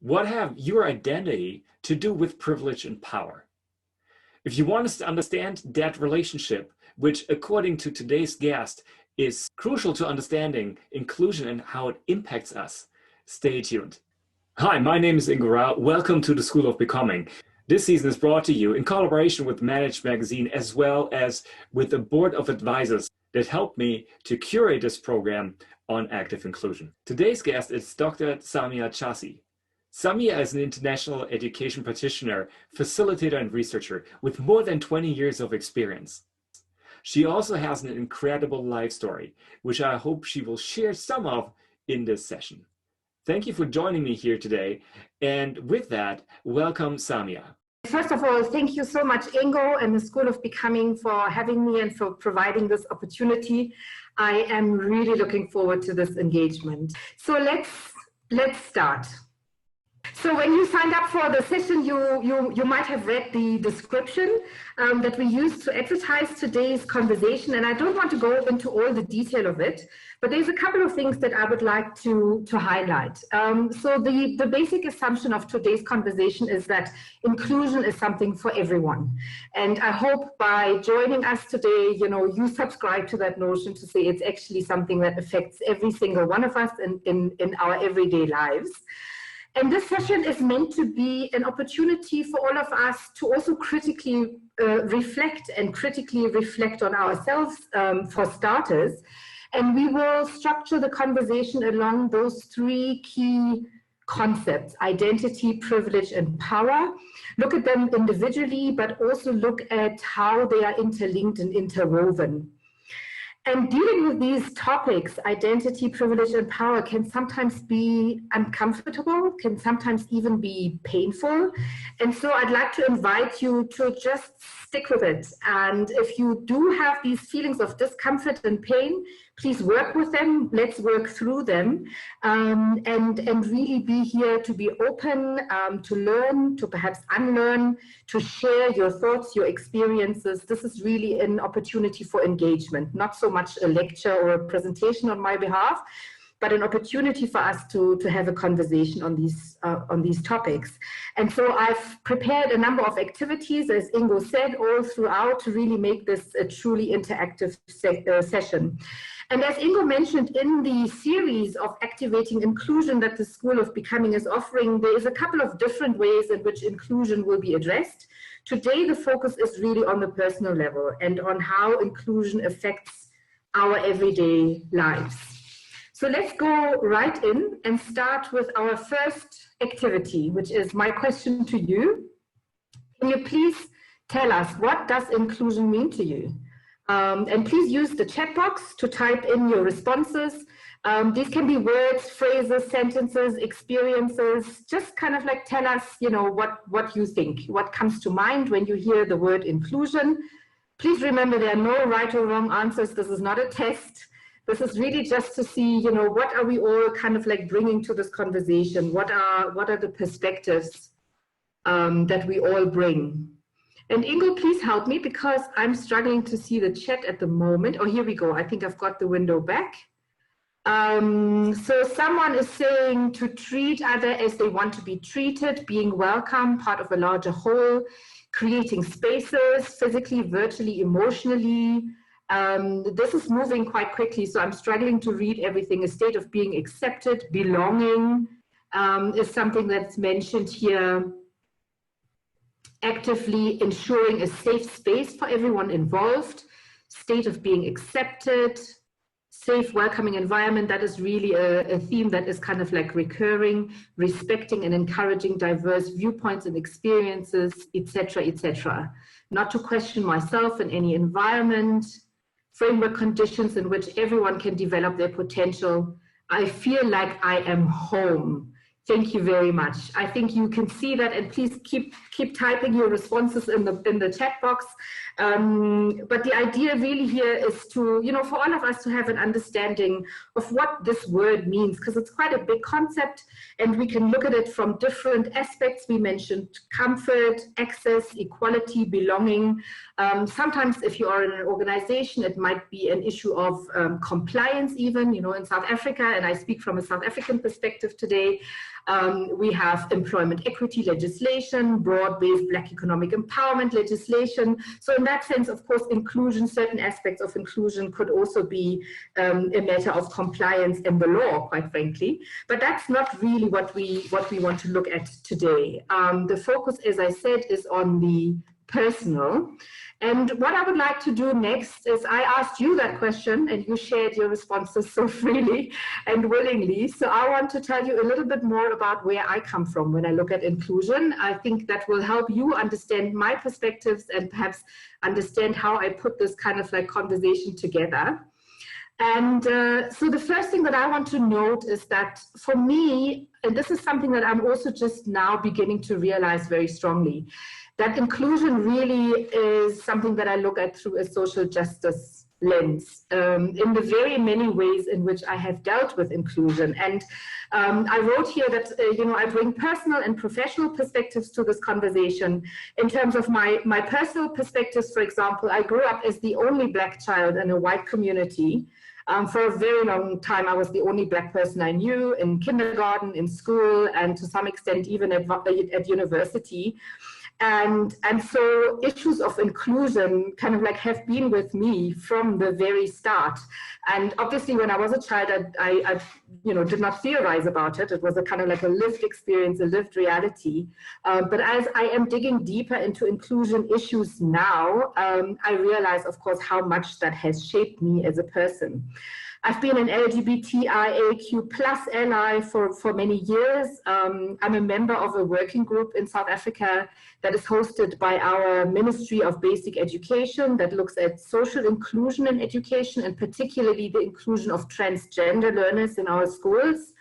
What have your identity to do with privilege and power? If you want us to understand that relationship, which according to today's guest is crucial to understanding inclusion and how it impacts us, stay tuned. Hi, my name is Ingo Rao. Welcome to the School of Becoming. This season is brought to you in collaboration with Managed Magazine, as well as with a board of advisors that helped me to curate this program on active inclusion. Today's guest is Dr. Samia Chasi. Samia is an international education practitioner, facilitator, and researcher with more than 20 years of experience. She also has an incredible life story, which I hope she will share some of in this session. Thank you for joining me here today. And with that, welcome, Samia. First of all, thank you so much, Ingo, and the School of Becoming for having me and for providing this opportunity. I am really looking forward to this engagement. So let's start. So when you signed up for the session, you might have read the description that we used to advertise today's conversation, and I don't want to go into all the detail of it, but there's a couple of things that I would like to highlight. So the basic assumption of today's conversation is that inclusion is something for everyone. And I hope by joining us today, you subscribe to that notion to say it's actually something that affects every single one of us in our everyday lives. And this session is meant to be an opportunity for all of us to also critically reflect on ourselves for starters. And we will structure the conversation along those three key concepts: identity, privilege, and power. Look at them individually, but also look at how they are interlinked and interwoven. And dealing with these topics, identity, privilege, and power, can sometimes be uncomfortable, can sometimes even be painful. And so I'd like to invite you to just stick with it. And if you do have these feelings of discomfort and pain, please work with them. Let's work through them and really be here to be open, to learn, to perhaps unlearn, to share your thoughts, your experiences. This is really an opportunity for engagement, not so much a lecture or a presentation on my behalf, but an opportunity for us to have a conversation on these topics. And so I've prepared a number of activities, as Ingo said, all throughout to really make this a truly interactive session. And as Ingo mentioned, in the series of activating inclusion that the School of Becoming is offering, there is a couple of different ways in which inclusion will be addressed. Today, the focus is really on the personal level and on how inclusion affects our everyday lives. So let's go right in and start with our first activity, which is my question to you. Can you please tell us, what does inclusion mean to you? And please use the chat box to type in your responses. These can be words, phrases, sentences, experiences. Just kind of like tell us, what you think, what comes to mind when you hear the word inclusion. Please remember, there are no right or wrong answers. This is not a test. This is really just to see, what are we all kind of like bringing to this conversation? What are the perspectives that we all bring? And Ingo, please help me, because I'm struggling to see the chat at the moment. Oh, here we go. I think I've got the window back. So someone is saying to treat others as they want to be treated, being welcome, part of a larger whole, creating spaces, physically, virtually, emotionally. This is moving quite quickly, so I'm struggling to read everything. A state of being accepted, belonging is something that's mentioned here. Actively ensuring a safe space for everyone involved, state of being accepted, safe, welcoming environment. That is really a theme that is kind of like recurring, respecting and encouraging diverse viewpoints and experiences, etc., etc. Not to question myself in any environment, framework conditions in which everyone can develop their potential. I feel like I am home. Thank you very much. I think you can see that, and please keep typing your responses in the chat box. But the idea really here is to, for all of us to have an understanding of what this word means, because it's quite a big concept, and we can look at it from different aspects. We mentioned comfort, access, equality, belonging. Sometimes if you are in an organization, it might be an issue of compliance even, in South Africa, and I speak from a South African perspective today. We have employment equity legislation, broad-based Black economic empowerment legislation. So in that sense, of course, inclusion, certain aspects of inclusion could also be a matter of compliance in the law, quite frankly. But that's not really what we want to look at today. The focus, as I said, is on the personal. And what I would like to do next is I asked you that question and you shared your responses so freely and willingly. So I want to tell you a little bit more about where I come from when I look at inclusion. I think that will help you understand my perspectives and perhaps understand how I put this kind of like conversation together. And so the first thing that I want to note is that for me, and this is something that I'm also just now beginning to realize very strongly, that inclusion really is something that I look at through a social justice lens in the very many ways in which I have dealt with inclusion. And I wrote here that, I bring personal and professional perspectives to this conversation. In terms of my personal perspectives, for example, I grew up as the only Black child in a white community. For a very long time, I was the only Black person I knew in kindergarten, in school, and to some extent even at university. And so issues of inclusion kind of like have been with me from the very start. And obviously when I was a child, I did not theorize about it. It was a kind of like a lived experience, a lived reality. But as I am digging deeper into inclusion issues now, I realize, of course, how much that has shaped me as a person. I've been an LGBTIAQ+ ally for many years. I'm a member of a working group in South Africa that is hosted by our Ministry of Basic Education that looks at social inclusion in education, and particularly the inclusion of transgender learners in our schools.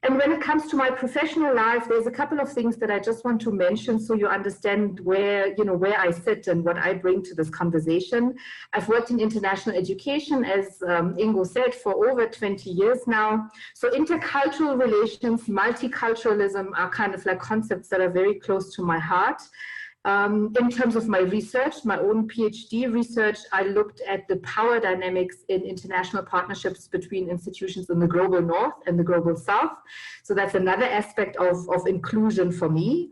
And when it comes to my professional life, there's a couple of things that I just want to mention so you understand where I sit and what I bring to this conversation. I've worked in international education, as Ingo said, for over 20 years now. So intercultural relations, multiculturalism are kind of like concepts that are very close to my heart. In terms of my research, my own PhD research, I looked at the power dynamics in international partnerships between institutions in the global north and the global south. So that's another aspect of inclusion for me.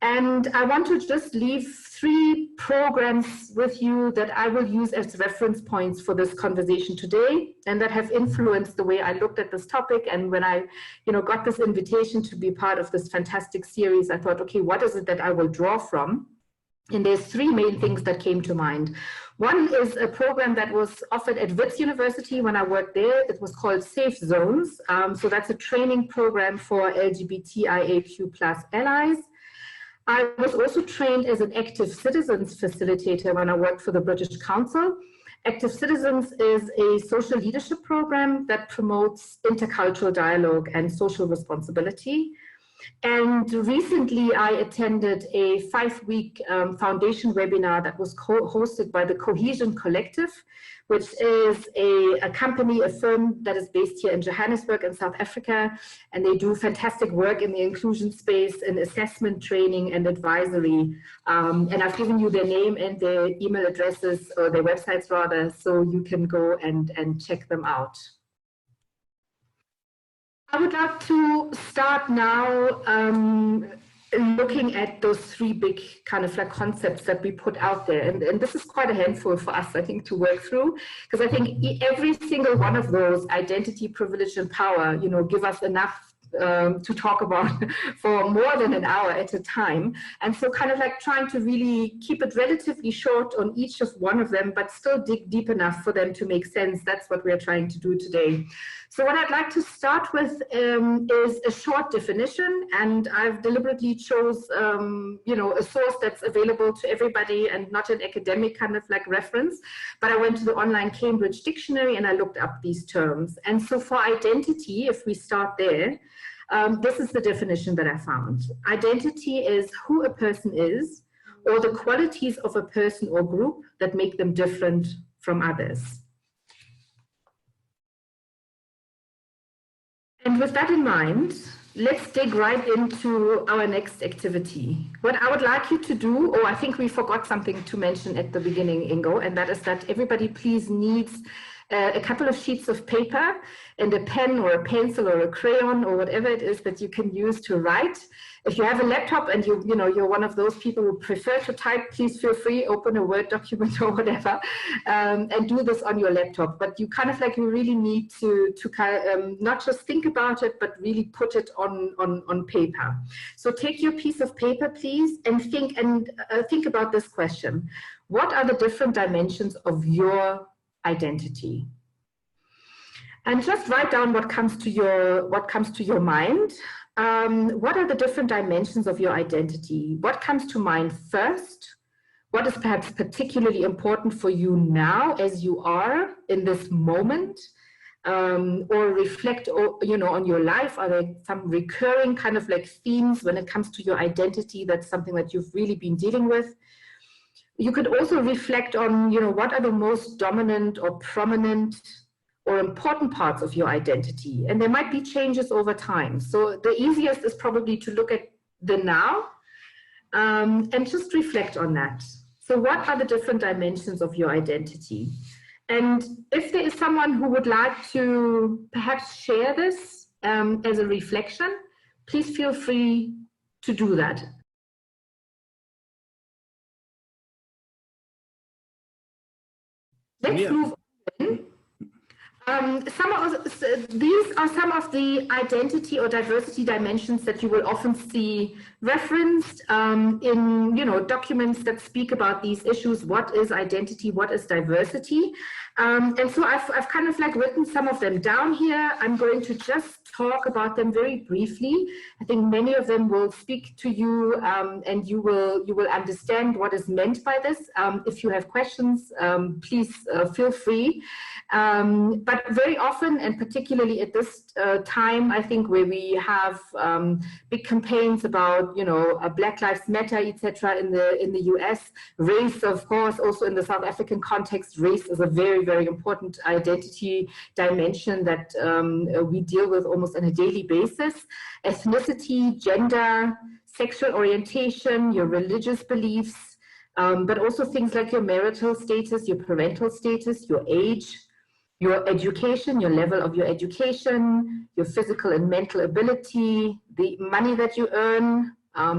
And I want to just leave 3 programs with you that I will use as reference points for this conversation today, and that have influenced the way I looked at this topic. And when I got this invitation to be part of this fantastic series, I thought, okay, what is it that I will draw from? And there's 3 main things that came to mind. One is a program that was offered at Wits University when I worked there. It was called Safe Zones. So that's a training program for LGBTIAQ+ allies. I was also trained as an active citizens facilitator when I worked for the British Council. Active Citizens is a social leadership program that promotes intercultural dialogue and social responsibility. And recently I attended a 5-week foundation webinar that was hosted by the Cohesion Collective, which is a company, a firm that is based here in Johannesburg in South Africa. And they do fantastic work in the inclusion space in assessment, training, and advisory. And I've given you their name and their email addresses, or their websites rather, so you can go and check them out. I would like to start now looking at those 3 big kind of like concepts that we put out there. And this is quite a handful for us, I think, to work through, because I think every single one of those, identity, privilege, and power, give us enough to talk about for more than an hour at a time. And so kind of like trying to really keep it relatively short on each of one of them, but still dig deep enough for them to make sense. That's what we're trying to do today. So what I'd like to start with is a short definition, and I've deliberately chose, a source that's available to everybody and not an academic kind of like reference, but I went to the online Cambridge Dictionary and I looked up these terms. And so for identity, if we start there, this is the definition that I found. Identity is who a person is, or the qualities of a person or group that make them different from others. And with that in mind, let's dig right into our next activity. What I would like you to do, I think we forgot something to mention at the beginning, Ingo, and that is that everybody please needs a couple of sheets of paper and a pen or a pencil or a crayon or whatever it is that you can use to write. If you have a laptop and you're one of those people who prefer to type, please feel free, open a Word document or whatever, and do this on your laptop. But you kind of like, you really need to kind of, not just think about it, but really put it on paper. So take your piece of paper, please, and think about this question. What are the different dimensions of your identity? And just write down what comes to your mind. What are the different dimensions of your identity? What comes to mind first? What is perhaps particularly important for you now as you are in this moment? Or reflect, on your life. Are there some recurring kind of like themes when it comes to your identity? That's something that you've really been dealing with. You could also reflect on, what are the most dominant or prominent or important parts of your identity. And there might be changes over time. So the easiest is probably to look at the now and just reflect on that. So what are the different dimensions of your identity? And if there is someone who would like to perhaps share this as a reflection, please feel free to do that. Let's move on. These are some of the identity or diversity dimensions that you will often see referenced in documents that speak about these issues. What is identity? What is diversity? And so I've kind of like written some of them down here. I'm going to just talk about them very briefly. I think many of them will speak to you and you will understand what is meant by this. If you have questions, please feel free. But very often, and particularly at this time, I think where we have big campaigns about, Black Lives Matter, etc. in the US, race, of course, also in the South African context, race is a very, very important identity dimension that we deal with almost on a daily basis. Ethnicity, gender, sexual orientation, your religious beliefs, but also things like your marital status, your parental status, your age, your education, your level of your education, your physical and mental ability, the money that you earn,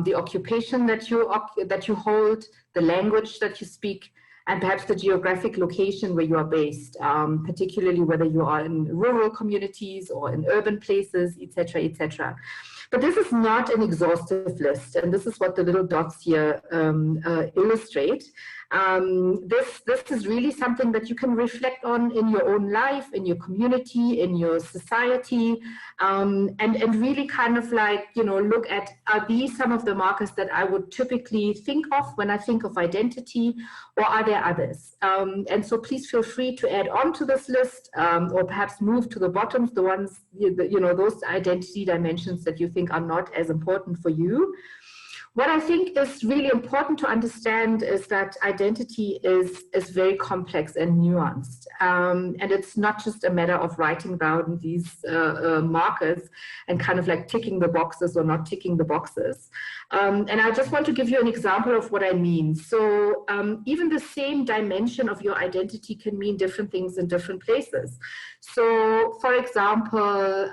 the occupation that you hold, the language that you speak, and perhaps the geographic location where you are based, particularly whether you are in rural communities or in urban places, etc., etc. But this is not an exhaustive list, and this is what the little dots here illustrate. This is really something that you can reflect on in your own life, in your community, in your society, and really kind of like, look at, are these some of the markers that I would typically think of when I think of identity, or are there others? And so please feel free to add on to this list, or perhaps move to the bottom, the ones, those identity dimensions that you think are not as important for you. What I think is really important to understand is that identity is very complex and nuanced. And it's not just a matter of writing down these markers and kind of like ticking the boxes or not ticking the boxes. And I just want to give you an example of what I mean. So even the same dimension of your identity can mean different things in different places. So, for example,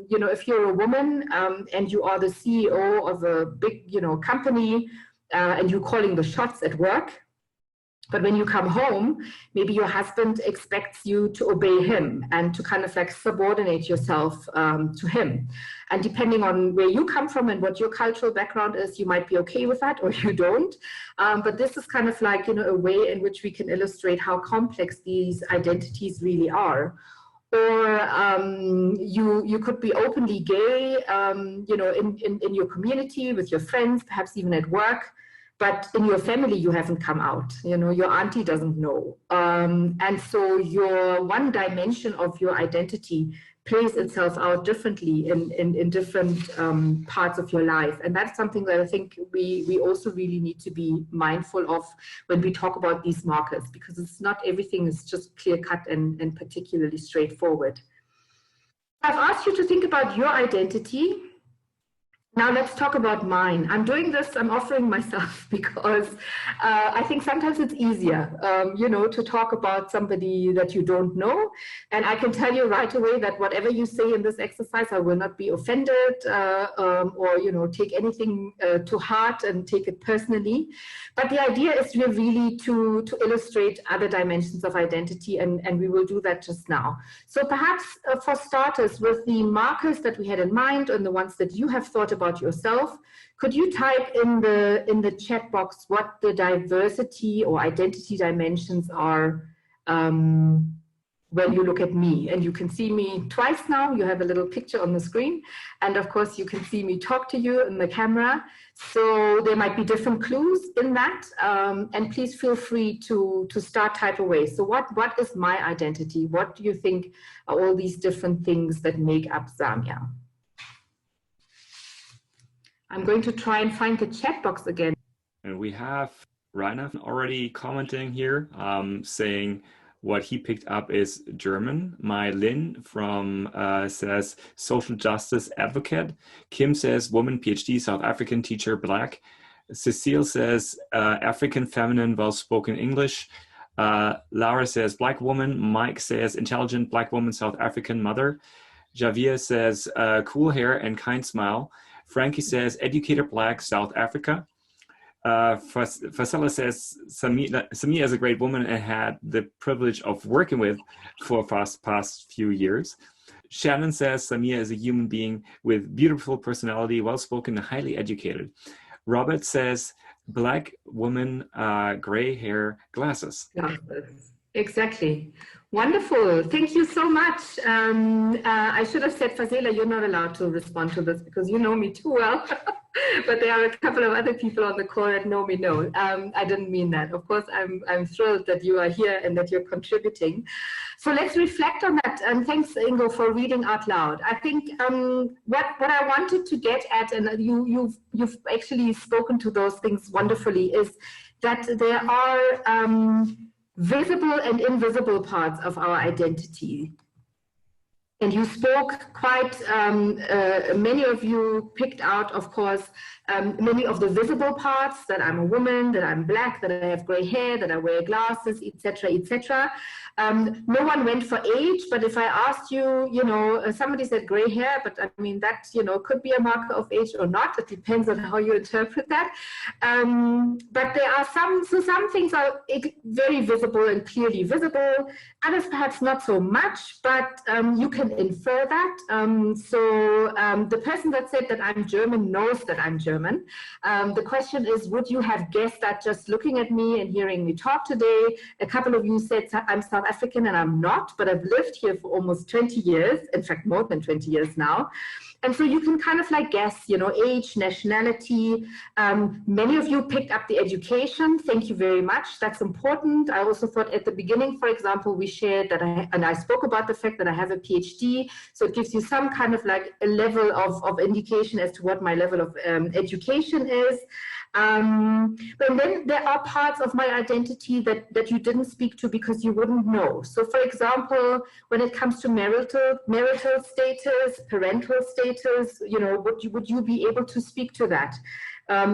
if you're a woman and you are the CEO of a big, company and you're calling the shots at work, but when you come home, maybe your husband expects you to obey him and to kind of like subordinate yourself to him. And depending on where you come from and what your cultural background is, you might be okay with that or you don't. But this is kind of like, a way in which we can illustrate how complex these identities really are. Or you could be openly gay, in your community, with your friends, perhaps even at work, but in your family you haven't come out. Your auntie doesn't know. And so your one dimension of your identity plays itself out differently in different parts of your life. And that's something that I think we also really need to be mindful of when we talk about these markers, because it's not everything is just clear cut and particularly straightforward. I've asked you to think about your identity. Now let's talk about mine. I'm doing this, I'm offering myself because I think sometimes it's easier, to talk about somebody that you don't know. And I can tell you right away that whatever you say in this exercise, I will not be offended or take anything to heart and take it personally. But the idea is really to illustrate other dimensions of identity, and we will do that just now. So perhaps for starters, with the markers that we had in mind and the ones that you have thought about yourself, could you type in the chat box what the diversity or identity dimensions are when you look at me? And you can see me twice now. You have a little picture on the screen, and of course you can see me talk to you in the camera. So there might be different clues in that, and please feel free to start type away. So what is my identity? What do you think are all these different things that make up Samia? I'm going to try and find the chat box again. And we have Rainer already commenting here, saying what he picked up is German. My Lynn from says social justice advocate. Kim says woman, PhD, South African, teacher, Black. Cecile says African, feminine, well-spoken English. Laura says Black woman. Mike says intelligent Black woman, South African, mother. Javier says cool hair and kind smile. Frankie says educator, Black, South Africa. Fasela says Samia is a great woman and had the privilege of working with for past few years. Shannon says Samia is a human being with beautiful personality, well-spoken, and highly educated. Robert says Black woman, gray hair, glasses. Exactly. Wonderful. Thank you so much. I should have said, Fasela, you're not allowed to respond to this because you know me too well. But there are a couple of other people on the call that know me. No, I didn't mean that. Of course, I'm thrilled that you are here and that you're contributing. So let's reflect on that. And thanks, Ingo, for reading out loud. I think what I wanted to get at, and you've actually spoken to those things wonderfully, is that there are visible and invisible parts of our identity. And you spoke quite, many of you picked out, of course, many of the visible parts, that I'm a woman, that I'm Black, that I have gray hair, that I wear glasses, etc., etc. No one went for age, but if I asked you, somebody said gray hair, but I mean, that, could be a marker of age or not. It depends on how you interpret that. But there are some things are very visible and clearly visible, others perhaps not so much, but you can infer that. The person that said that I'm German knows that I'm German. The question is, would you have guessed that just looking at me and hearing me talk today? A couple of you said I'm South African, and I'm not, but I've lived here for almost 20 years, in fact, more than 20 years now. And so you can kind of like guess, age, nationality. Many of you picked up the education. Thank you very much. That's important. I also thought at the beginning, for example, we shared that I spoke about the fact that I have a PhD. So it gives you some kind of like a level of indication as to what my level of education is. But then there are parts of my identity that you didn't speak to because you wouldn't know. So for example, when it comes to marital status, parental status, would you be able to speak to that?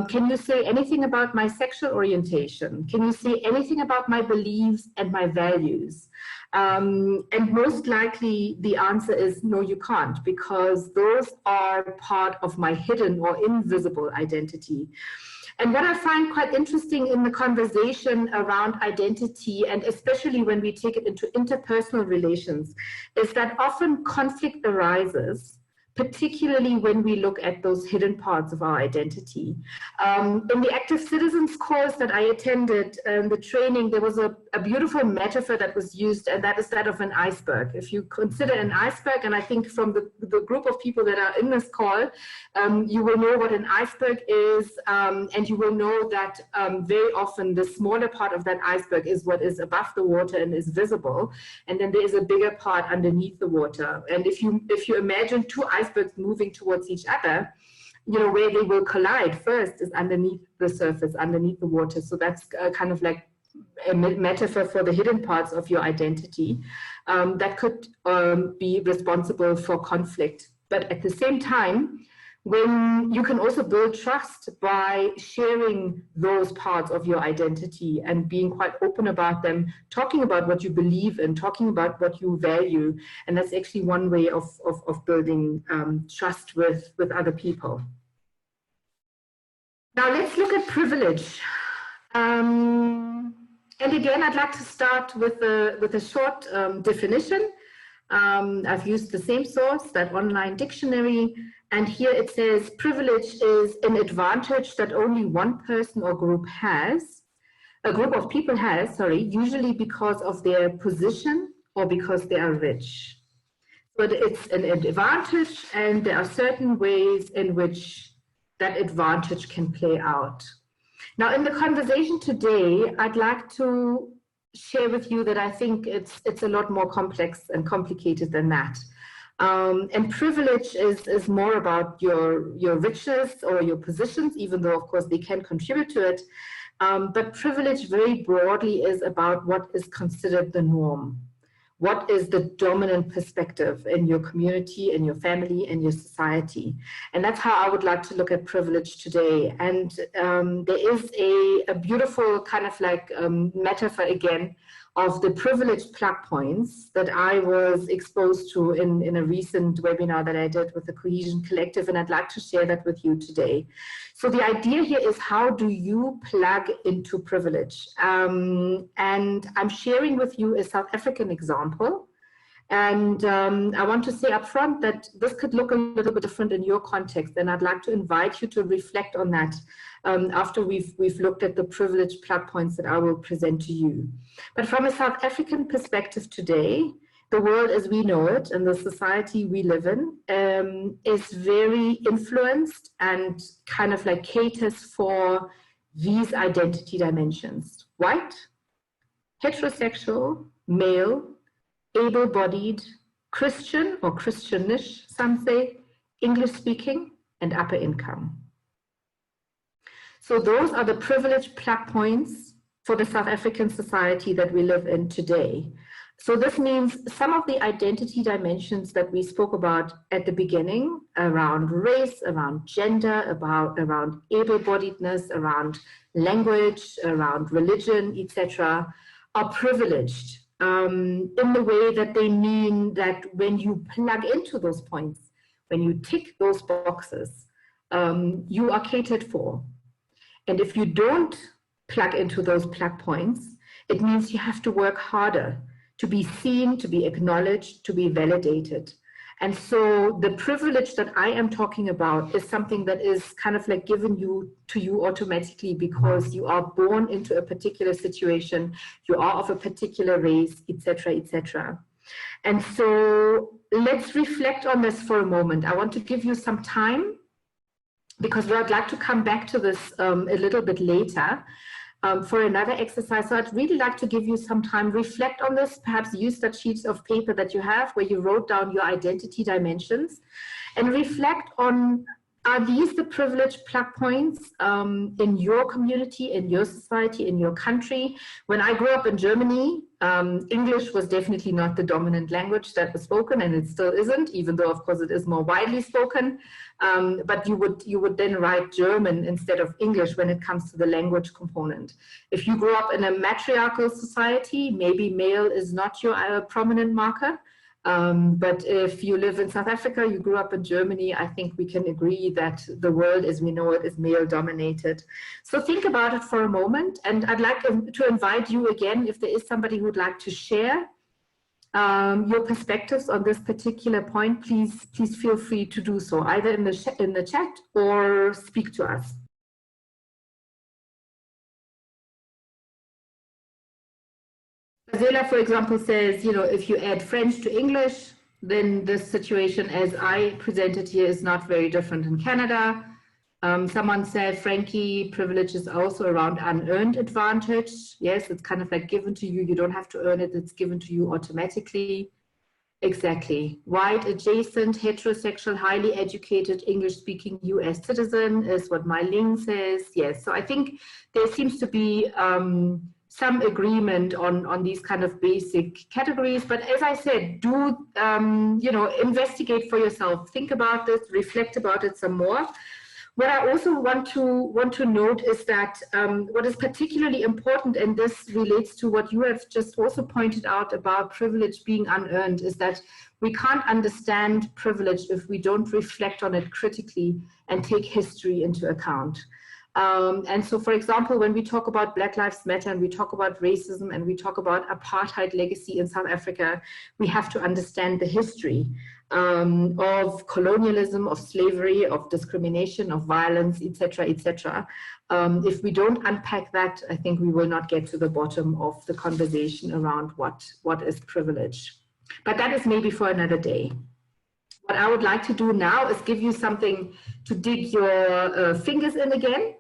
Can you say anything about my sexual orientation? Can you say anything about my beliefs and my values? And most likely the answer is no, you can't, because those are part of my hidden or invisible identity. And what I find quite interesting in the conversation around identity, and especially when we take it into interpersonal relations, is that often conflict arises, particularly when we look at those hidden parts of our identity. In the Active Citizens course that I attended, the training, there was a beautiful metaphor that was used, and that is that of an iceberg. If you consider an iceberg, and I think from the group of people that are in this call, you will know what an iceberg is, and you will know that very often the smaller part of that iceberg is what is above the water and is visible, and then there is a bigger part underneath the water. And if you imagine two icebergs moving towards each other, where they will collide first is underneath the surface, underneath the water. So that's kind of like a metaphor for the hidden parts of your identity that could be responsible for conflict. But at the same time, when you can also build trust by sharing those parts of your identity and being quite open about them, talking about what you believe in, talking about what you value. And that's actually one way of building trust with other people. Now let's look at privilege. And again, I'd like to start with a short definition. I've used the same source, that online dictionary. And here it says, privilege is an advantage that only one person or group has, a group of people has, usually because of their position or because they are rich. But it's an advantage, and there are certain ways in which that advantage can play out. Now, in the conversation today, I'd like to share with you that I think it's a lot more complex and complicated than that. And privilege is more about your riches or your positions, even though, of course, they can contribute to it. But privilege very broadly is about what is considered the norm. What is the dominant perspective in your community, in your family, in your society? And that's how I would like to look at privilege today. And there is a beautiful kind of like metaphor again of the privileged plug points that I was exposed to in a recent webinar that I did with the Cohesion Collective, and I'd like to share that with you today. So the idea here is, how do you plug into privilege? And I'm sharing with you a South African example. And I want to say up front that this could look a little bit different in your context, and I'd like to invite you to reflect on that after we've looked at the privileged plug points that I will present to you. But from a South African perspective today, the world as we know it and the society we live in is very influenced and kind of like caters for these identity dimensions: white, heterosexual, male, able-bodied, Christian or Christianish, some say, English-speaking, and upper income. So those are the privileged plug points for the South African society that we live in today. So this means some of the identity dimensions that we spoke about at the beginning around race, around gender, around able-bodiedness, around language, around religion, etc., are privileged in the way that they mean that when you plug into those points, when you tick those boxes, you are catered for. And if you don't plug into those plug points, it means you have to work harder to be seen, to be acknowledged, to be validated. And so the privilege that I am talking about is something that is kind of like given to you automatically because you are born into a particular situation, you are of a particular race, etc., etc. And so let's reflect on this for a moment. I want to give you some time, because I'd like to come back to this a little bit later for another exercise. So I'd really like to give you some time, reflect on this, perhaps use that sheets of paper that you have where you wrote down your identity dimensions, and reflect on, are these the privileged plug points in your community, in your society, in your country? When I grew up in Germany, English was definitely not the dominant language that was spoken, and it still isn't, even though of course it is more widely spoken. But you would then write German instead of English when it comes to the language component. If you grew up in a matriarchal society, maybe male is not your prominent marker. But if you live in South Africa, you grew up in Germany, I think we can agree that the world as we know it is male dominated. So think about it for a moment, and I'd like to invite you again, if there is somebody who would like to share your perspectives on this particular point, please feel free to do so, either in the chat or speak to us. Zela, for example, says, if you add French to English, then the situation as I presented here is not very different in Canada. Someone said, Frankie, privilege is also around unearned advantage. Yes, it's kind of like given to you. You don't have to earn it. It's given to you automatically. Exactly. White, adjacent, heterosexual, highly educated, English-speaking US citizen is what my link says. Yes, so I think there seems to be some agreement on these kind of basic categories. But as I said, do, investigate for yourself, think about this, reflect about it some more. What I also want to note is that what is particularly important, and this relates to what you have just also pointed out about privilege being unearned, is that we can't understand privilege if we don't reflect on it critically and take history into account. And so, for example, when we talk about Black Lives Matter and we talk about racism and we talk about apartheid legacy in South Africa, we have to understand the history of colonialism, of slavery, of discrimination, of violence, etc., etc. If we don't unpack that, I think we will not get to the bottom of the conversation around what is privilege. But that is maybe for another day. What I would like to do now is give you something to dig your fingers in again.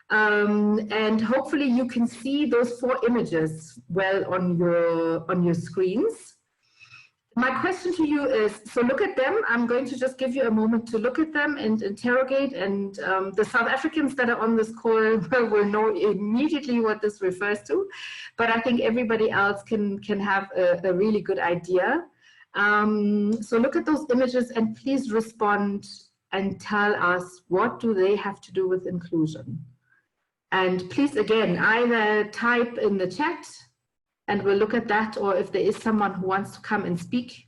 And hopefully you can see those 4 images well on your screens. My question to you is, so look at them. I'm going to just give you a moment to look at them and interrogate. And the South Africans that are on this call will know immediately what this refers to. But I think everybody else can have a really good idea. So look at those images and please respond and tell us, what do they have to do with inclusion? And please, again, either type in the chat and we'll look at that, or if there is someone who wants to come and speak,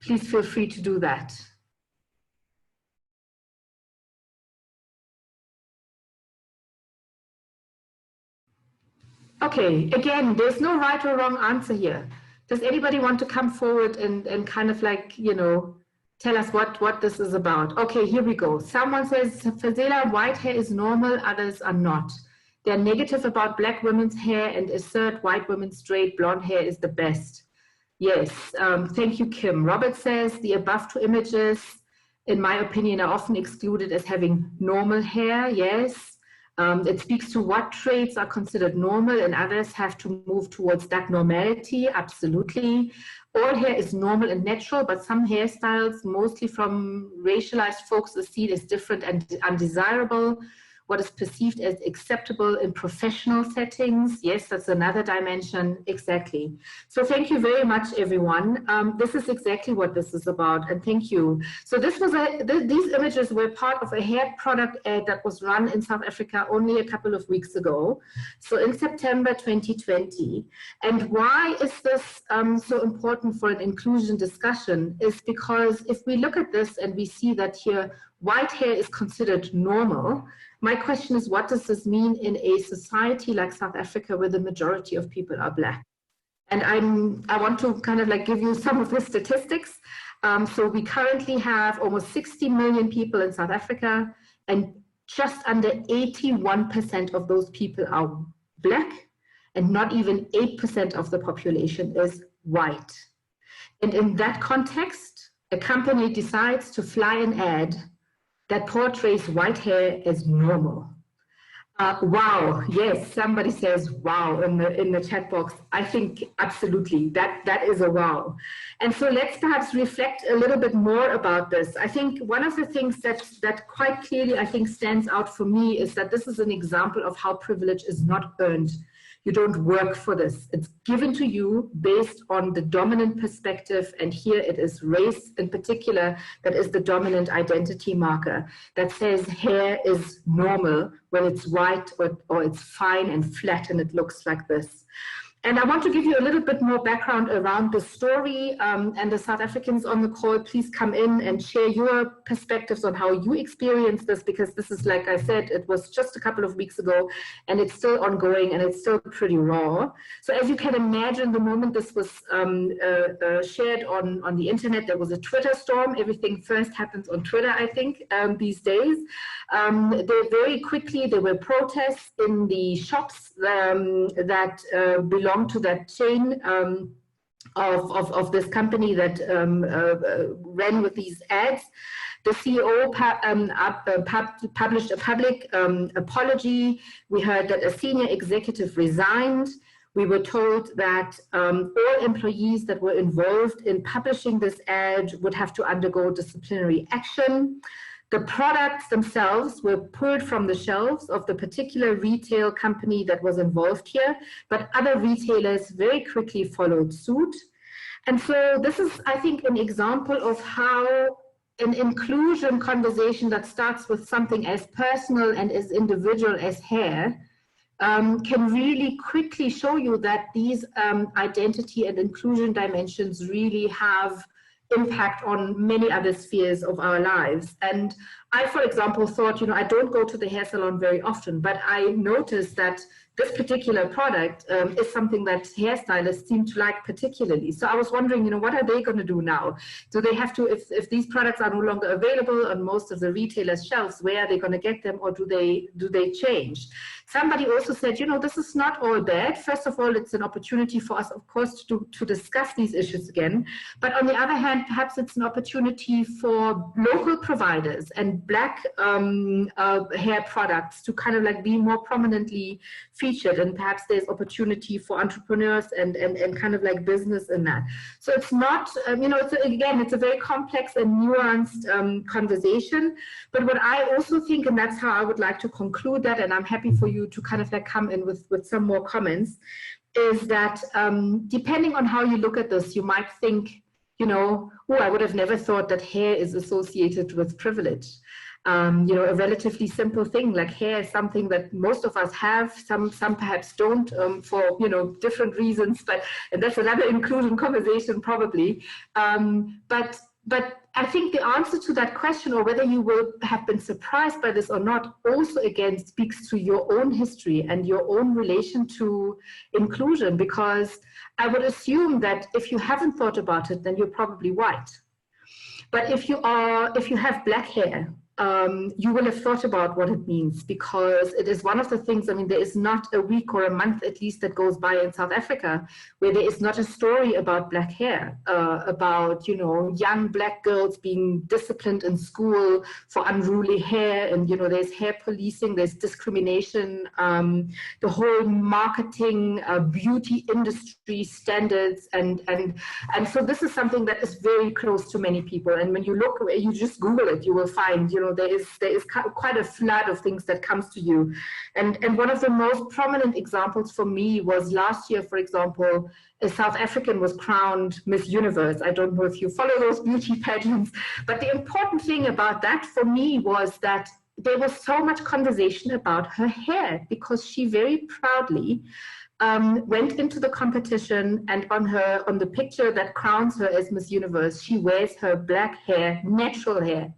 please feel free to do that. Okay, again, there's no right or wrong answer here. Does anybody want to come forward and kind of like, tell us what this is about? Okay, here we go. Someone says, Fazela, white hair is normal, others are not. They're negative about Black women's hair and assert white women's straight blonde hair is the best. Yes, thank you, Kim. Robert says, the above 2 images, in my opinion, are often excluded as having normal hair. Yes, it speaks to what traits are considered normal and others have to move towards that normality. Absolutely. All hair is normal and natural, but some hairstyles, mostly from racialized folks, are seen as different and undesirable. What is perceived as acceptable in professional settings. Yes, that's another dimension, exactly. So thank you very much, everyone. This is exactly what this is about, and thank you. So this was these images were part of a hair product ad that was run in South Africa only a couple of weeks ago. So in September 2020. And why is this so important for an inclusion discussion is because if we look at this and we see that here, white hair is considered normal. My question is, what does this mean in a society like South Africa where the majority of people are Black? And I want to kind of like give you some of the statistics. So we currently have almost 60 million people in South Africa, and just under 81% of those people are Black, and not even 8% of the population is white. And in that context, a company decides to fly an ad that portrays white hair as normal. Wow, yes, somebody says wow in the chat box. I think absolutely, that is a wow. And so let's perhaps reflect a little bit more about this. I think one of the things that quite clearly I think stands out for me is that this is an example of how privilege is not earned. You don't work for this. It's given to you based on the dominant perspective, and here it is race in particular that is the dominant identity marker that says hair is normal when it's white or it's fine and flat and it looks like this. And I want to give you a little bit more background around the story, and the South Africans on the call, please come in and share your perspectives on how you experience this, because this is, like I said, it was just a couple of weeks ago and it's still ongoing and it's still pretty raw. So as you can imagine, the moment this was shared on the internet, there was a Twitter storm. Everything first happens on Twitter, I think, these days. Very quickly, there were protests in the shops that belong to that chain of this company that ran with these ads. The CEO published a public apology. We heard that a senior executive resigned. We were told that all employees that were involved in publishing this ad would have to undergo disciplinary action. The products themselves were pulled from the shelves of the particular retail company that was involved here, but other retailers very quickly followed suit. And so this is, I think, an example of how an inclusion conversation that starts with something as personal and as individual as hair can really quickly show you that these identity and inclusion dimensions really have impact on many other spheres of our lives. And I, for example, thought, I don't go to the hair salon very often, but I noticed that this particular product is something that hairstylists seem to like particularly. So I was wondering, what are they going to do now? Do they have to, if these products are no longer available on most of the retailers' shelves, where are they going to get them, or do they change? Somebody also said, this is not all bad. First of all, it's an opportunity for us, of course, to discuss these issues again. But on the other hand, perhaps it's an opportunity for local providers and Black hair products to kind of like be more prominently featured. And perhaps there's opportunity for entrepreneurs and kind of like business in that. So it's not, it's a very complex and nuanced conversation. But what I also think, and that's how I would like to conclude that, and I'm happy for you to kind of like come in with some more comments, is that depending on how you look at this, you might think, I would have never thought that hair is associated with privilege. A relatively simple thing like hair is something that most of us have, some perhaps don't for different reasons, and that's another inclusion conversation probably. But I think the answer to that question, or whether you will have been surprised by this or not, also again speaks to your own history and your own relation to inclusion, because I would assume that if you haven't thought about it, then you're probably white. But if you have Black hair, you will have thought about what it means, because it is one of the things, there is not a week or a month at least that goes by in South Africa where there is not a story about Black hair, about, young Black girls being disciplined in school for unruly hair. And, there's hair policing, there's discrimination, the whole marketing, beauty industry standards. And so this is something that is very close to many people. And when you just Google it, you will find, there is quite a flood of things that comes to you. And one of the most prominent examples for me was last year, for example, a South African was crowned Miss Universe. I don't know if you follow those beauty pageants, but the important thing about that for me was that there was so much conversation about her hair, because she very proudly went into the competition, and on the picture that crowns her as Miss Universe, she wears her Black hair, natural hair,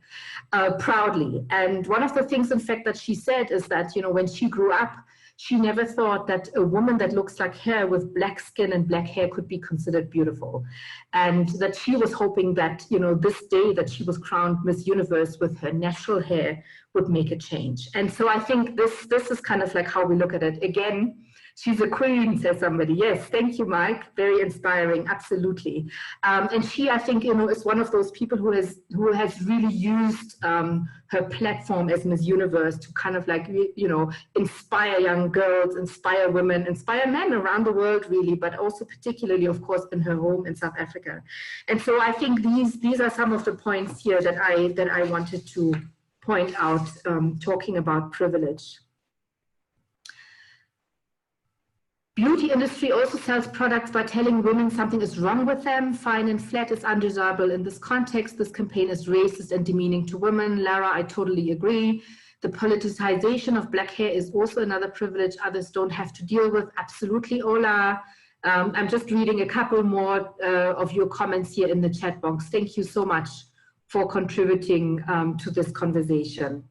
proudly. And one of the things, in fact, that she said is that, when she grew up, she never thought that a woman that looks like her with Black skin and Black hair could be considered beautiful. And that she was hoping that, this day that she was crowned Miss Universe with her natural hair would make a change. And so I think this is kind of like how we look at it. Again, she's a queen, says somebody. Yes, thank you, Mike. Very inspiring, absolutely. And she, I think, is one of those people who has really used her platform as Miss Universe to kind of like, inspire young girls, inspire women, inspire men around the world, really, but also particularly, of course, in her home in South Africa. And so I think these are some of the points here that I wanted to point out, talking about privilege. Beauty industry also sells products by telling women something is wrong with them. Fine and flat is undesirable in this context. This campaign is racist and demeaning to women. Lara, I totally agree. The politicization of Black hair is also another privilege others don't have to deal with. Absolutely, Ola. I'm just reading a couple more of your comments here in the chat box. Thank you so much for contributing to this conversation.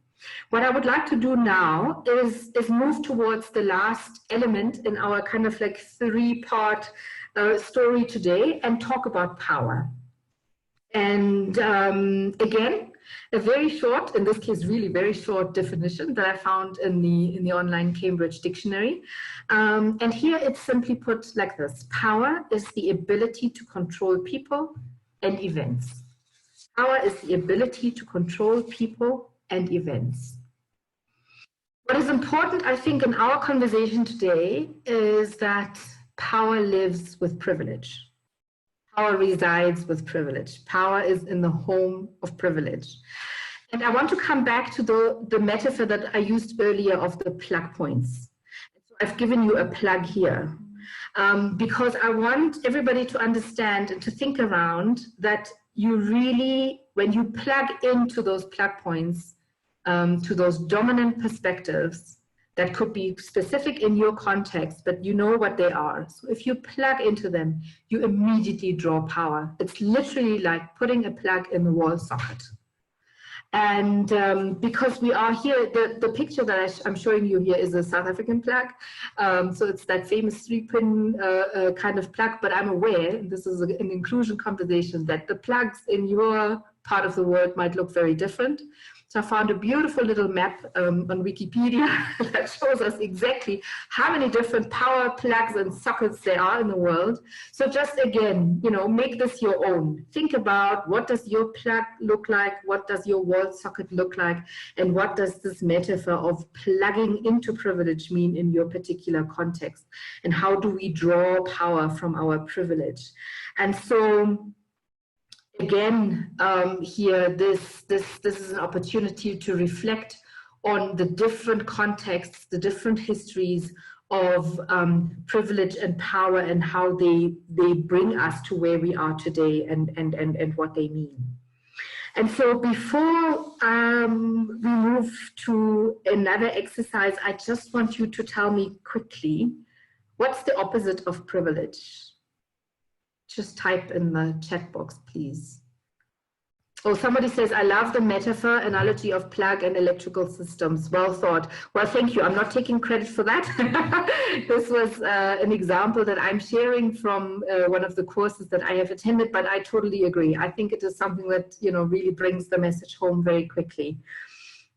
What I would like to do now is move towards the last element in our kind of like three-part story today, and talk about power. And again, a very short, in this case really very short definition that I found in the online Cambridge dictionary. And here it's simply put like this: power is the ability to control people and events. Power is the ability to control people and events. What is important, I think, in our conversation today is that power lives with privilege. Power resides with privilege. Power is in the home of privilege. And I want to come back to the metaphor that I used earlier of the plug points. So I've given you a plug here because I want everybody to understand and to think around that you really, when you plug into those plug points, to those dominant perspectives that could be specific in your context, but you know what they are. So if you plug into them, you immediately draw power. It's literally like putting a plug in the wall socket. And because we are here, the picture that I'm showing you here is a South African plug. So it's that famous 3-pin kind of plug, but I'm aware, and this is an inclusion conversation, that the plugs in your part of the world might look very different. So I found a beautiful little map on Wikipedia that shows us exactly how many different power plugs and sockets there are in the world. So just again, you know, make this your own. Think about what does your plug look like? What does your wall socket look like? And what does this metaphor of plugging into privilege mean in your particular context? And how do we draw power from our privilege? And so, again, here, this is an opportunity to reflect on the different contexts, the different histories of privilege and power and how they bring us to where we are today and what they mean. And so before we move to another exercise, I just want you to tell me quickly, what's the opposite of privilege? Just type in the chat box, please. Oh, somebody says, I love the metaphor analogy of plug and electrical systems. Well thought. Well, thank you. I'm not taking credit for that. This was an example that I'm sharing from one of the courses that I have attended, but I totally agree. I think it is something that, you know, really brings the message home very quickly.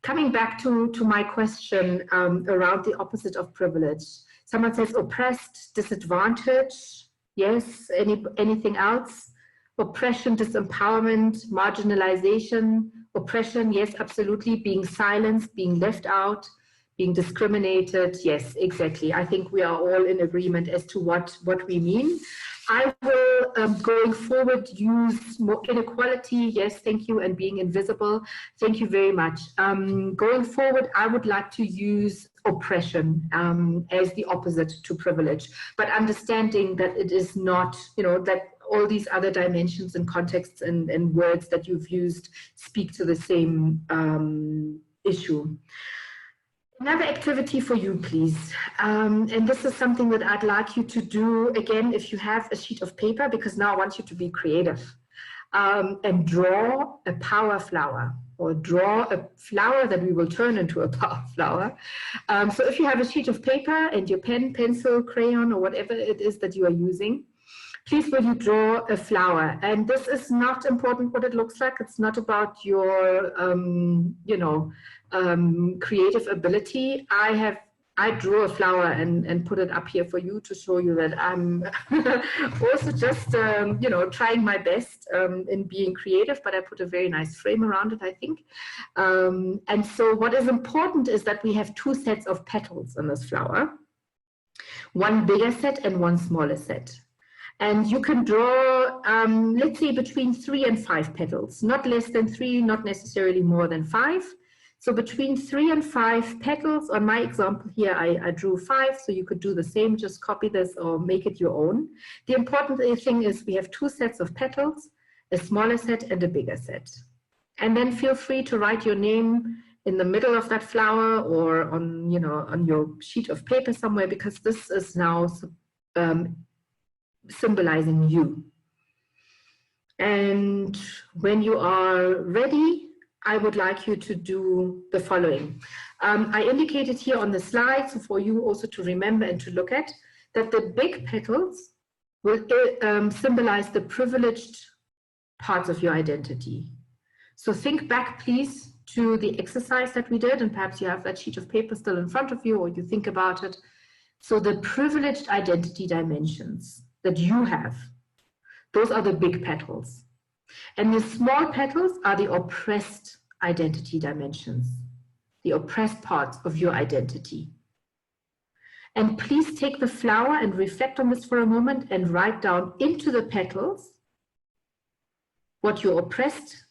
Coming back to my question around the opposite of privilege. Someone says oppressed, disadvantaged. Yes, anything else? Oppression, disempowerment, marginalization, oppression, yes, absolutely. Being silenced, being left out, being discriminated, yes, exactly. I think we are all in agreement as to what we mean. I will, going forward, use more inequality, yes, thank you, and being invisible, thank you very much. Going forward, I would like to use oppression as the opposite to privilege, but understanding that it is not, you know, that all these other dimensions and contexts and words that you've used speak to the same issue. Another activity for you, please. And this is something that I'd like you to do, again, if you have a sheet of paper, because now I want you to be creative, and draw a power flower, or draw a flower that we will turn into a power flower. So if you have a sheet of paper and your pen, pencil, crayon, or whatever it is that you are using, please will you draw a flower. And this is not important what it looks like. It's not about your, you know, creative ability. I drew a flower and put it up here for you to show you that I'm also just, you know, trying my best in being creative, but I put a very nice frame around it, I think. And so what is important is that we have 2 sets of petals on this flower, one bigger set and one smaller set. And you can draw, let's say, between 3 and 5 petals, not less than 3, not necessarily more than 5. So between 3 and 5 petals, on my example here, I drew 5, so you could do the same, just copy this or make it your own. The important thing is we have 2 sets of petals, a smaller set and a bigger set. And then feel free to write your name in the middle of that flower or on, you know, on your sheet of paper somewhere, because this is now symbolizing you. And when you are ready, I would like you to do the following. I indicated here on the slide, so for you also to remember and to look at, that the big petals will symbolize the privileged parts of your identity. So think back, please, to the exercise that we did, and perhaps you have that sheet of paper still in front of you, or you think about it. So the privileged identity dimensions that you have, those are the big petals. And the small petals are the oppressed identity dimensions, the oppressed parts of your identity. And please take the flower and reflect on this for a moment and write down into the petals what your oppressed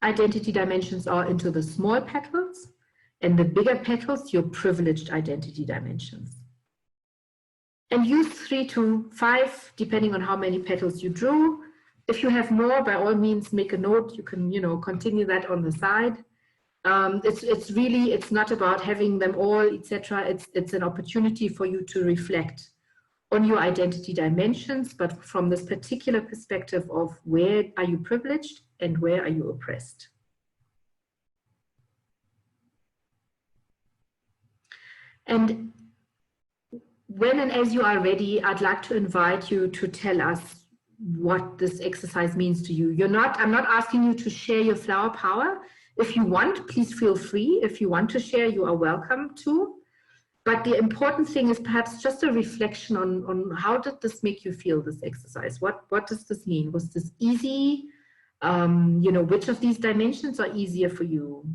identity dimensions are into the small petals, and the bigger petals, your privileged identity dimensions. And use 3 to 5, depending on how many petals you drew. If you have more, by all means, make a note. You can, continue that on the side. It's not about having them all, etc. It's an opportunity for you to reflect on your identity dimensions, but from this particular perspective of where are you privileged and where are you oppressed. And when and as you are ready, I'd like to invite you to tell us what this exercise means to you. I'm not asking you to share your flower power. If you want, please feel free. If you want to share, you are welcome to. But the important thing is perhaps just a reflection on how did this make you feel, this exercise? What does this mean? Was this easy? Which of these dimensions are easier for you?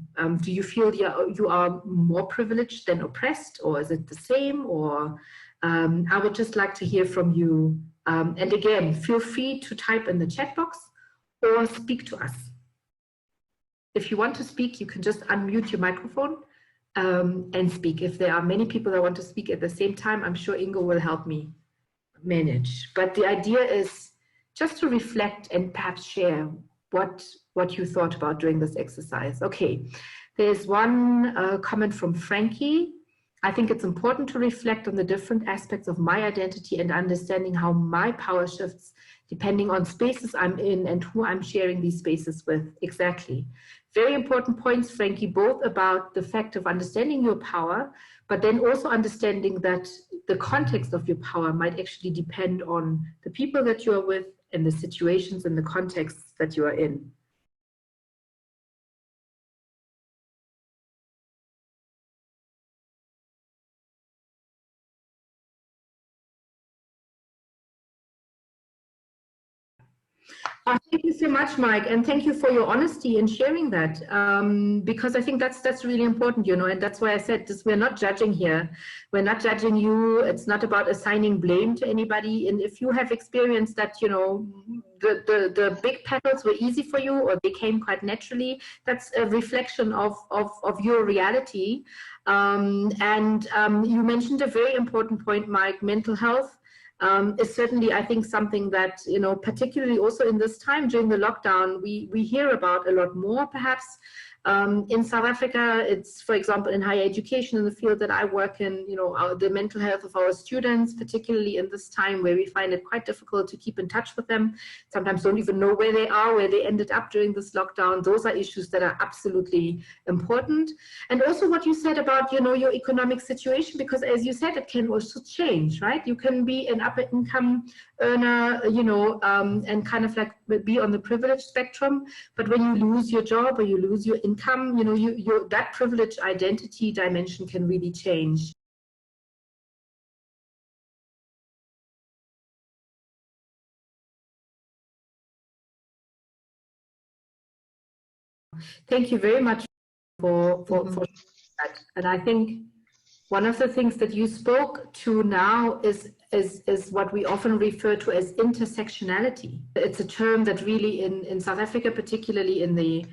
Do you feel you are more privileged than oppressed, or is it the same? Or I would just like to hear from you. And again, feel free to type in the chat box or speak to us. If you want to speak, you can just unmute your microphone and speak. If there are many people that want to speak at the same time, I'm sure Ingo will help me manage. But the idea is just to reflect and perhaps share what you thought about during this exercise. Okay, there's one comment from Frankie. I think it's important to reflect on the different aspects of my identity and understanding how my power shifts depending on spaces I'm in and who I'm sharing these spaces with. Exactly. Very important points, Frankie, both about the fact of understanding your power, but then also understanding that the context of your power might actually depend on the people that you are with and the situations and the contexts that you are in. Thank you so much, Mike, and thank you for your honesty in sharing that, because I think that's really important, and that's why I said this. We're not judging here. We're not judging you. It's not about assigning blame to anybody. And if you have experienced that, the big petals were easy for you or they came quite naturally, that's a reflection of your reality. You mentioned a very important point, Mike, mental health. Is certainly, I think, something that, particularly also in this time during the lockdown, we hear about a lot more, perhaps. In South Africa, it's, for example, in higher education, in the field that I work in, the mental health of our students, particularly in this time where we find it quite difficult to keep in touch with them, sometimes don't even know where they are, where they ended up during this lockdown. Those are issues that are absolutely important. And also what you said about, your economic situation, because as you said, it can also change, right? You can be an upper income earner, and kind of like be on the privileged spectrum, but when you lose your job or you lose your income, that privileged identity dimension can really change. Thank you very much for that. And I think one of the things that you spoke to now is what we often refer to as intersectionality. It's a term that really in South Africa, particularly in the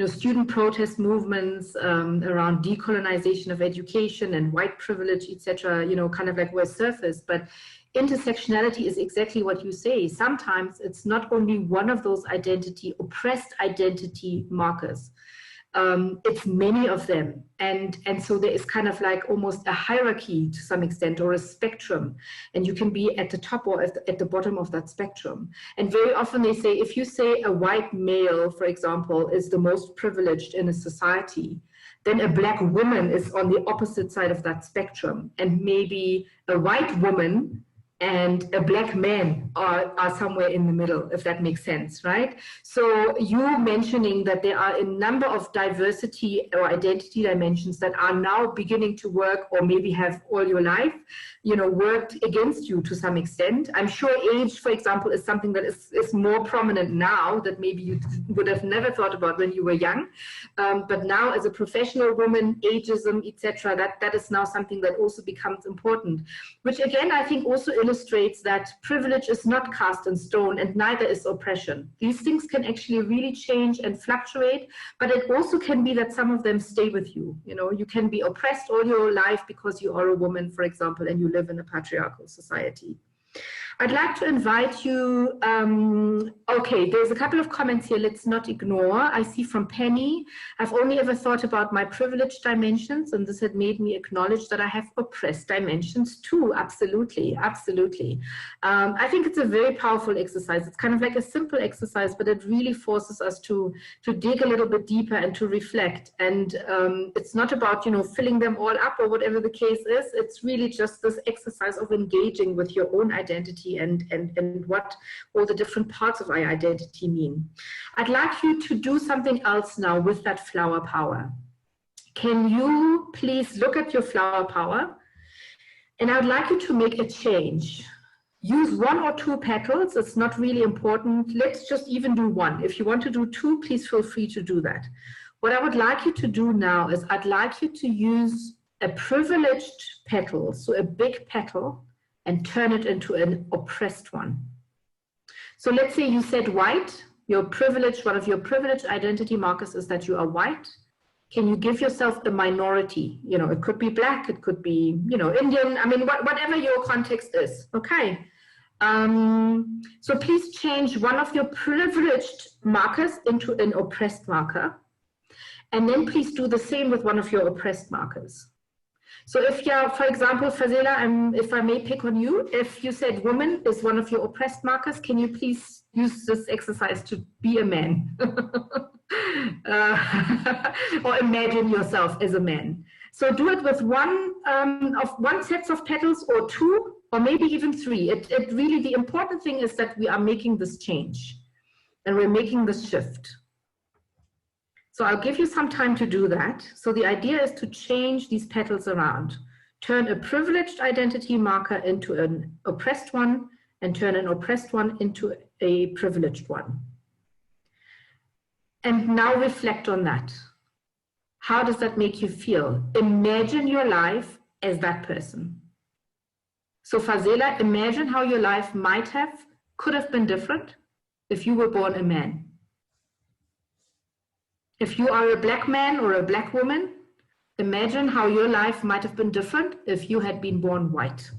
student protest movements around decolonization of education and white privilege, etc., kind of like were surfaced. But intersectionality is exactly what you say. Sometimes it's not only one of those oppressed identity markers. It's many of them. And so there is kind of like almost a hierarchy to some extent, or a spectrum. And you can be at the top or at the bottom of that spectrum. And very often they say, if you say a white male, for example, is the most privileged in a society, then a black woman is on the opposite side of that spectrum. And maybe a white woman and a black man are somewhere in the middle, if that makes sense, right? So you mentioning that there are a number of diversity or identity dimensions that are now beginning to work, or maybe have all your life, worked against you to some extent. I'm sure age, for example, is something that is more prominent now that maybe you would have never thought about when you were young. But now as a professional woman, ageism, etc., that is now something that also becomes important, which again, I think also illustrates illustrates that privilege is not cast in stone and neither is oppression. These things can actually really change and fluctuate, but it also can be that some of them stay with you. You know, you can be oppressed all your life because you are a woman, for example, and you live in a patriarchal society. I'd like to invite you, okay, there's a couple of comments here, let's not ignore. I see from Penny, I've only ever thought about my privileged dimensions, and this had made me acknowledge that I have oppressed dimensions too. Absolutely, absolutely. I think it's a very powerful exercise. It's kind of like a simple exercise, but it really forces us to dig a little bit deeper and to reflect. And it's not about, you know, filling them all up or whatever the case is. It's really just this exercise of engaging with your own identity and what all the different parts of our identity mean. I'd like you to do something else now with that flower power. Can you please look at your flower power? And I'd like you to make a change. Use 1 or 2 petals. It's not really important. Let's just even do 1. If you want to do 2, please feel free to do that. What I would like you to do now is I'd like you to use a privileged petal, so a big petal, and turn it into an oppressed one. So let's say you said white, your privilege, one of your privileged identity markers is that you are white. Can you give yourself a minority? You know, it could be black, it could be, you know, Indian, I mean, whatever your context is, okay? So please change one of your privileged markers into an oppressed marker. And then please do the same with one of your oppressed markers. So if you're, for example, Fazela, if I may pick on you, if you said woman is one of your oppressed markers, can you please use this exercise to be a man? Or imagine yourself as a man. So do it with one set of petals or 2, or maybe even 3. It really, the important thing is that we are making this change and we're making this shift. So I'll give you some time to do that. So the idea is to change these petals around. Turn a privileged identity marker into an oppressed one, and turn an oppressed one into a privileged one. And now reflect on that. How does that make you feel? Imagine your life as that person. So Fazela, imagine how your life could have been different if you were born a man. If you are a black man or a black woman, imagine how your life might have been different if you had been born white.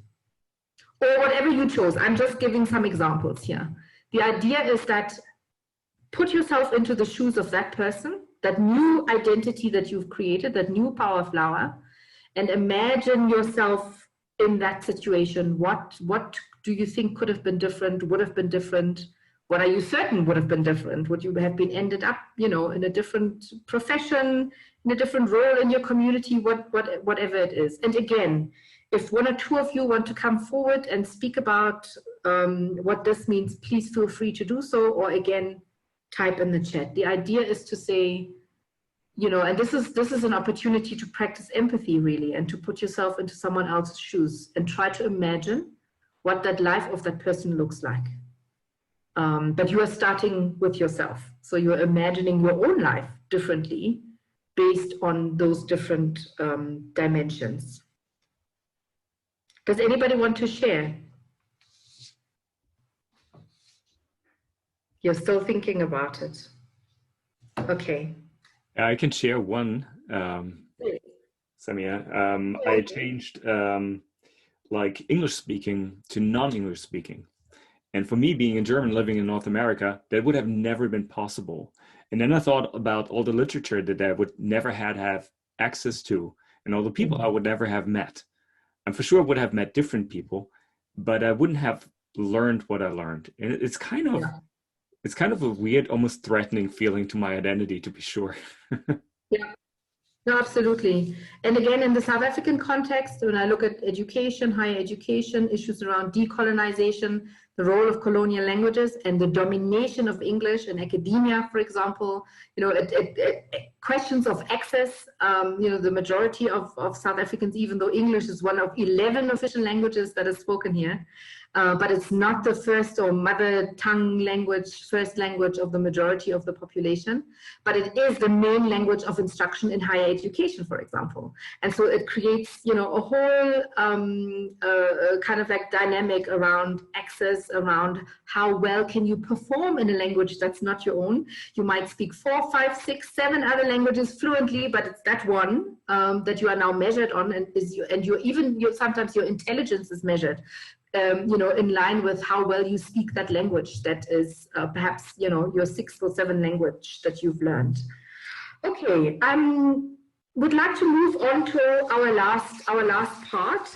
Or whatever you chose. I'm just giving some examples here. The idea is that put yourself into the shoes of that person, that new identity that you've created, that new power flower, and imagine yourself in that situation. What do you think could have been different, would have been different? What are you certain would have been different? Would you have been ended up, you know, in a different profession, in a different role in your community, whatever it is? And again, if 1 or 2 of you want to come forward and speak about what this means, please feel free to do so, or again, type in the chat. The idea is to say, you know, and this is an opportunity to practice empathy really, and to put yourself into someone else's shoes and try to imagine what that life of that person looks like. But you are starting with yourself. So you're imagining your own life differently based on those different dimensions. Does anybody want to share? You're still thinking about it. Okay. I can share one, Samia. I changed like English speaking to non-English speaking. And for me, being a German living in North America, that would have never been possible. And then I thought about all the literature that I would never have access to, and all the people I would never have met. And for sure would have met different people, but I wouldn't have learned what I learned. And it's kind of a weird, almost threatening feeling to my identity, to be sure. Yeah. No, absolutely. And again, in the South African context, when I look at education, higher education, issues around decolonization, the role of colonial languages and the domination of English in academia, for example, you know, questions of access, you know, the majority of South Africans, even though English is one of 11 official languages that is spoken here, but it's not the first or mother tongue language, first language of the majority of the population, but it is the main language of instruction in higher education, for example. And so it creates, you know, a whole kind of like dynamic around access, around how well can you perform in a language that's not your own. You might speak 4, 5, 6, 7 other languages fluently, but it's that one that you are now measured on, and sometimes your intelligence is measured, you know, in line with how well you speak that language that is perhaps, you know, your 6th or 7th language that you've learned. Okay, would like to move on to our last part.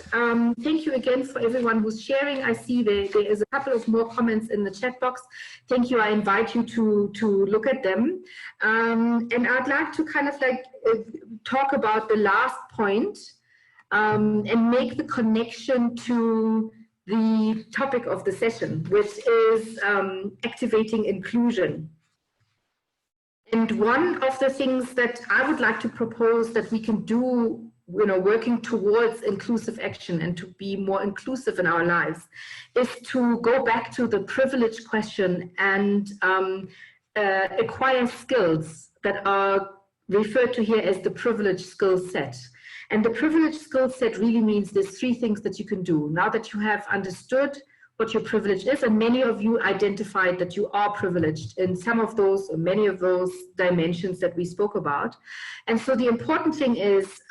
Thank you again for everyone who's sharing. I see there is a couple of more comments in the chat box. Thank you. I invite you to look at them. And I'd like to kind of like talk about the last point and make the connection to the topic of the session, which is activating inclusion. And one of the things that I would like to propose that we can do, you know, working towards inclusive action and to be more inclusive in our lives, is to go back to the privilege question and acquire skills that are referred to here as the privilege skill set. And the privilege skill set really means there's 3 things that you can do. Now that you have understood what your privilege is, and many of you identified that you are privileged in some of those, or many of those dimensions that we spoke about. And so the important thing is,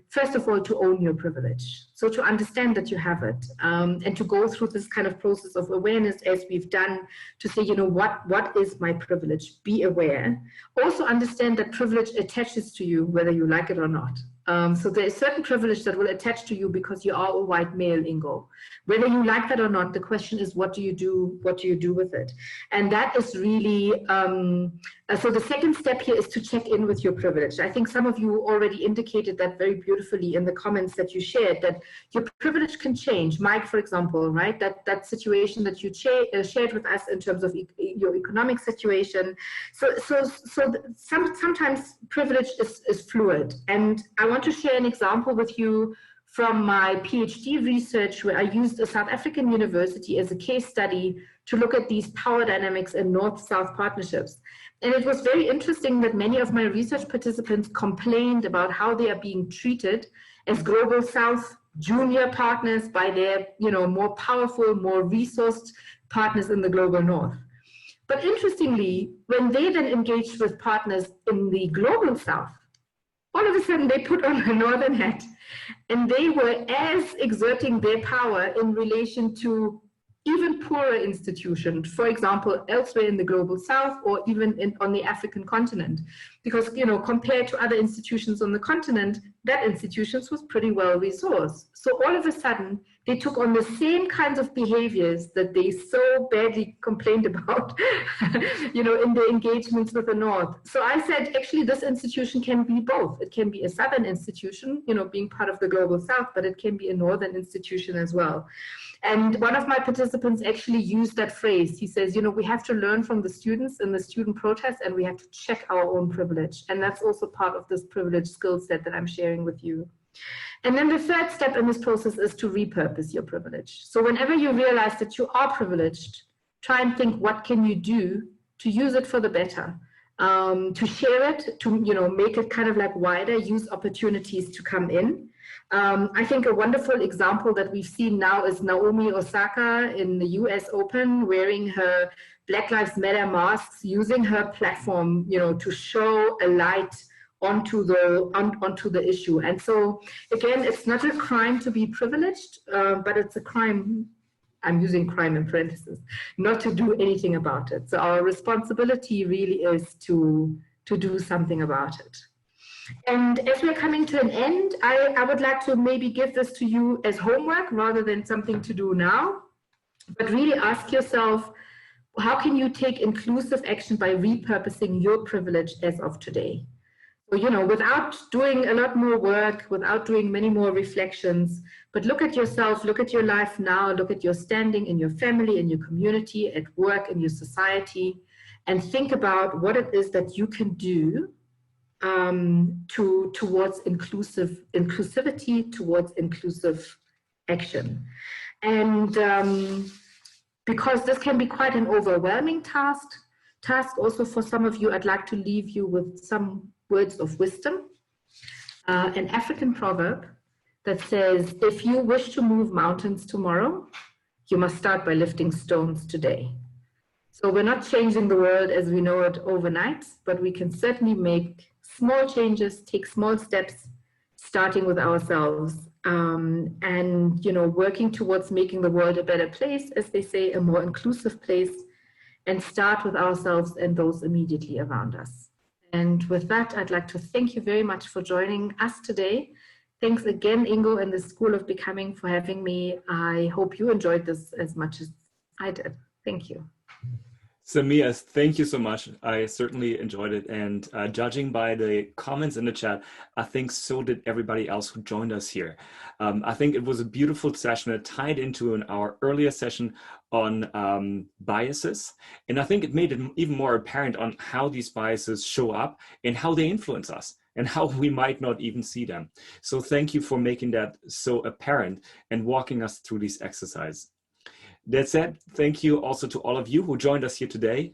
first of all, to own your privilege. So to understand that you have it, and to go through this kind of process of awareness as we've done, to say, you know, what is my privilege? Be aware. Also understand that privilege attaches to you whether you like it or not. So there is certain privilege that will attach to you because you are a white male, Ingo. Whether you like that or not, the question is, what do you do? What do you do with it? And that is really, so the second step here is to check in with your privilege. I think some of you already indicated that very beautifully in the comments that you shared, that your privilege can change. Mike, for example, right? That situation that you shared with us in terms of your economic situation. So sometimes privilege is fluid. And I want to share an example with you from my PhD research, where I used a South African university as a case study to look at these power dynamics in North-South partnerships. And it was very interesting that many of my research participants complained about how they are being treated as Global South junior partners by their, you know, more powerful, more resourced partners in the Global North. But interestingly, when they then engaged with partners in the Global South, all of a sudden they put on a northern hat, and they were as exerting their power in relation to even poorer institutions, for example, elsewhere in the Global South, or even on the African continent. Because, you know, compared to other institutions on the continent, that institutions was pretty well resourced. So all of a sudden, they took on the same kinds of behaviors that they so badly complained about, you know, in their engagements with the North. So I said, actually, this institution can be both. It can be a Southern institution, you know, being part of the Global South, but it can be a Northern institution as well. And one of my participants actually used that phrase. He says, you know, we have to learn from the students in the student protest, and we have to check our own privilege. And that's also part of this privilege skill set that I'm sharing with you. And then the third step in this process is to repurpose your privilege. So whenever you realize that you are privileged, try and think, what can you do to use it for the better? To share it, to, you know, make it kind of like wider, use opportunities to come in. I think a wonderful example that we've seen now is Naomi Osaka in the US Open, wearing her Black Lives Matter masks, using her platform, you know, to show a light onto the issue. And so again, it's not a crime to be privileged, but it's a crime, I'm using crime in parentheses, not to do anything about it. So our responsibility really is to do something about it. And as we're coming to an end, I would like to maybe give this to you as homework rather than something to do now, but really ask yourself, how can you take inclusive action by repurposing your privilege as of today? So, you know, without doing a lot more work, without doing many more reflections, but look at yourself, look at your life now, look at your standing in your family, in your community, at work, in your society, and think about what it is that you can do towards inclusivity, towards inclusive action. And because this can be quite an overwhelming task also for some of you, I'd like to leave you with some words of wisdom. An African proverb that says, if you wish to move mountains tomorrow, you must start by lifting stones today. So we're not changing the world as we know it overnight, but we can certainly make small changes, take small steps, starting with ourselves, and working towards making the world a better place, as they say, a more inclusive place, and start with ourselves and those immediately around us. And with that, I'd like to thank you very much for joining us today. Thanks again, Ingo and the School of Becoming, for having me. I hope you enjoyed this as much as I did. Thank you. Samia, thank you so much. I certainly enjoyed it. And judging by the comments in the chat, I think so did everybody else who joined us here. I think it was a beautiful session that tied into our earlier session on biases. And I think it made it even more apparent on how these biases show up and how they influence us and how we might not even see them. So thank you for making that so apparent and walking us through these exercises. That said, thank you also to all of you who joined us here today.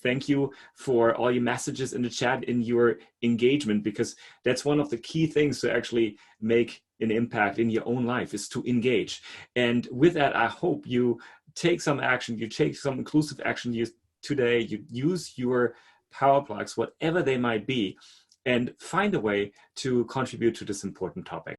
Thank you for all your messages in the chat, in your engagement, because that's one of the key things to actually make an impact in your own life, is to engage. And with that, I hope you take some action, you take some inclusive action today, you use your power plugs, whatever they might be, and find a way to contribute to this important topic.